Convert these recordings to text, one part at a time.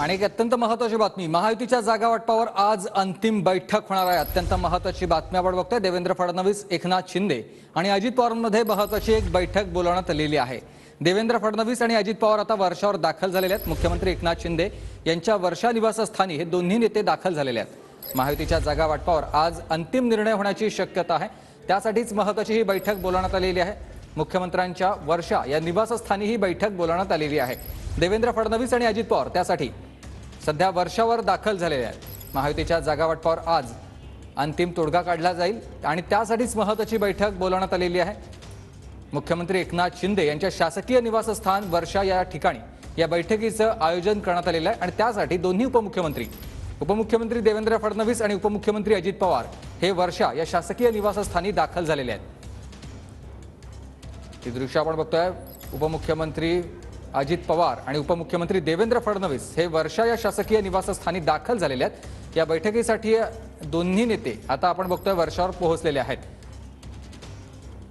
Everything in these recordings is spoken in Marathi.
आणि एक अत्यंत महत्त्वाची बातमी, महायुतीच्या जागा वाटपावर आज अंतिम बैठक होणार आहे। अत्यंत महत्त्वाची बातमी आपण बघतोय। देवेंद्र फडणवीस, एकनाथ शिंदे आणि अजित पवारांमध्ये महत्त्वाची एक बैठक बोलावण्यात आलेली आहे। देवेंद्र फडणवीस आणि अजित पवार आता वर्षावर दाखल झालेले आहेत। मुख्यमंत्री एकनाथ शिंदे यांच्या वर्षा निवासस्थानी हे दोन्ही नेते दाखल झालेले आहेत। महायुतीच्या जागा वाटपावर आज अंतिम निर्णय होण्याची शक्यता आहे। त्यासाठीच महत्त्वाची ही बैठक बोलावण्यात आलेली आहे। मुख्यमंत्र्यांच्या वर्षा या निवासस्थानी ही बैठक बोलावण्यात आलेली आहे। देवेंद्र फडणवीस आणि अजित पवार त्यासाठी सध्या वर्षावर दाखल झालेले आहेत। महायुतीच्या जागा वाटपावर आज अंतिम तोडगा काढला जाईल आणि त्यासाठीच महत्त्वाची बैठक बोलावण्यात आलेली आहे। मुख्यमंत्री एकनाथ शिंदे यांच्या शासकीय निवासस्थान वर्षा या ठिकाणी या बैठकीचं आयोजन करण्यात आलेलं आहे आणि त्यासाठी दोन्ही उपमुख्यमंत्री देवेंद्र फडणवीस आणि उपमुख्यमंत्री अजित पवार हे वर्षा या शासकीय निवासस्थानी दाखल झालेले आहेत। ही दृश्य आपण बघतोय। उपमुख्यमंत्री अजित पवार आणि उपमुख्यमंत्री देवेंद्र फडणवीस हे वर्षा या शासकीय निवासस्थानी दाखल झालेले आहेत। या बैठकीसाठी दोन्ही नेते आता आपण बघतोय वर्षावर पोहोचलेले आहेत।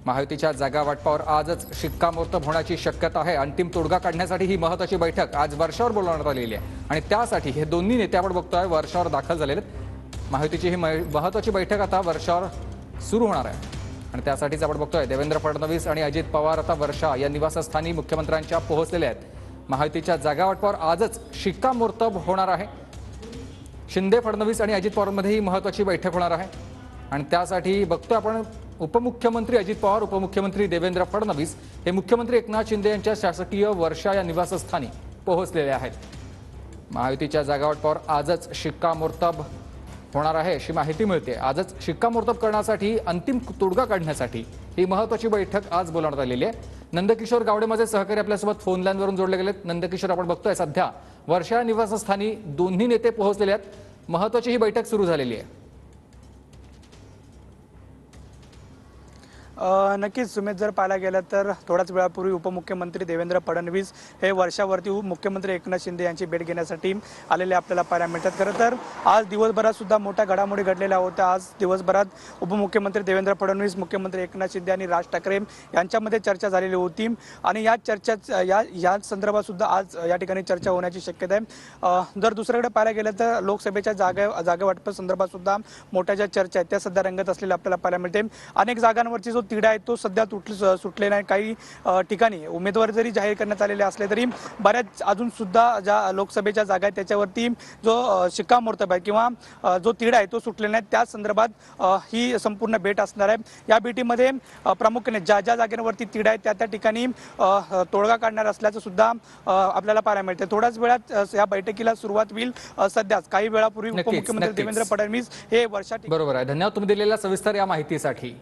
महायुतीच्या जागा वाटपावर आजच शिक्कामोर्तब होण्याची शक्यता आहे। अंतिम तोडगा काढण्यासाठी ही महत्त्वाची बैठक आज वर्षावर बोलावण्यात आलेली आहे आणि त्यासाठी हे दोन्ही नेते आपण बघतोय वर्षावर दाखल झालेले आहेत। महायुतीची ही महत्त्वाची बैठक आता वर्षावर सुरू होणार आहे आणि त्यासाठीच आपण बघतोय देवेंद्र फडणवीस आणि अजित पवार आता वर्षा या निवासस्थानी मुख्यमंत्र्यांच्या पोहोचलेले आहेत। महायुतीच्या जागा वाटपावर आजच शिक्कामोर्तब होणार आहे। शिंदे, फडणवीस आणि अजित पवारांमध्ये ही महत्त्वाची बैठक होणार आहे आणि त्यासाठी बघतोय आपण उपमुख्यमंत्री अजित पवार, उपमुख्यमंत्री देवेंद्र फडणवीस हे मुख्यमंत्री एकनाथ शिंदे यांच्या शासकीय वर्षा या निवासस्थानी पोहोचलेले आहेत। महायुतीच्या जागा वाटपावर आजच शिक्कामोर्तब होणार आहे अशी माहिती मिळते। आजच शिक्कामोर्तब करण्यासाठी अंतिम तोडगा काढण्यासाठी ही महत्त्वाची बैठक आज बोलावण्यात आलेली आहे। नंदकिशोर गावडे माझे सहकारी आपल्यासोबत फोन लाईनवरून जोडले गेलेत। नंदकिशोर, आपण बघतोय सध्या वर्षा निवासस्थानी दोन्ही नेते पोहोचलेले आहेत। महत्त्वाची ही बैठक सुरू झालेली आहे। नक्कीच सुमित, जर पाहायला गेलं तर थोड्याच वेळापूर्वी उपमुख्यमंत्री देवेंद्र फडणवीस हे वर्षावरती मुख्यमंत्री एकनाथ शिंदे यांची भेट घेण्यासाठी आलेले आपल्याला पाहायला मिळतात। खरं तर आज दिवसभरात सुद्धा मोठ्या घडामोडी घडलेल्या होत्या। आज दिवसभरात उपमुख्यमंत्री देवेंद्र फडणवीस, मुख्यमंत्री एकनाथ शिंदे आणि राज ठाकरे यांच्यामध्ये चर्चा झालेली होती आणि या संदर्भात सुद्धा आज या ठिकाणी चर्चा होण्याची शक्यता आहे। जर दुसरीकडे पाहायला गेलं तर लोकसभेच्या जागा वाटपासंदर्भात सुद्धा मोठ्या ज्या चर्चा आहेत त्या सध्या रंगत असलेल्या आपल्याला पाहायला मिळते। अनेक जागांवरची जो तिढा आहे तो सध्या सुटलेला आहे। काही ठिकाणी उमेदवार जरी जाहीर करण्यात आलेले असले तरी बऱ्याच अजून सुद्धा ज्या लोकसभेच्या जागा आहेत त्याच्यावरती जो शिक्कामोर्तब आहे किंवा जो तिढा आहे तो सुटलेला नाही। त्या संदर्भात ही संपूर्ण भेट असणार आहे। या भेटीमध्ये प्रामुख्याने ज्या जागेवरती तिढा आहे त्या ठिकाणी तोडगा काढणार असल्याचं सुद्धा आपल्याला पाहायला मिळते। थोड्याच वेळात या बैठकीला सुरुवात होईल। सध्याच काही वेळापूर्वी उपमुख्यमंत्री देवेंद्र फडणवीस हे वर्षा बरोबर आहे। धन्यवाद तुम्ही दिलेल्या सविस्तर या माहितीसाठी।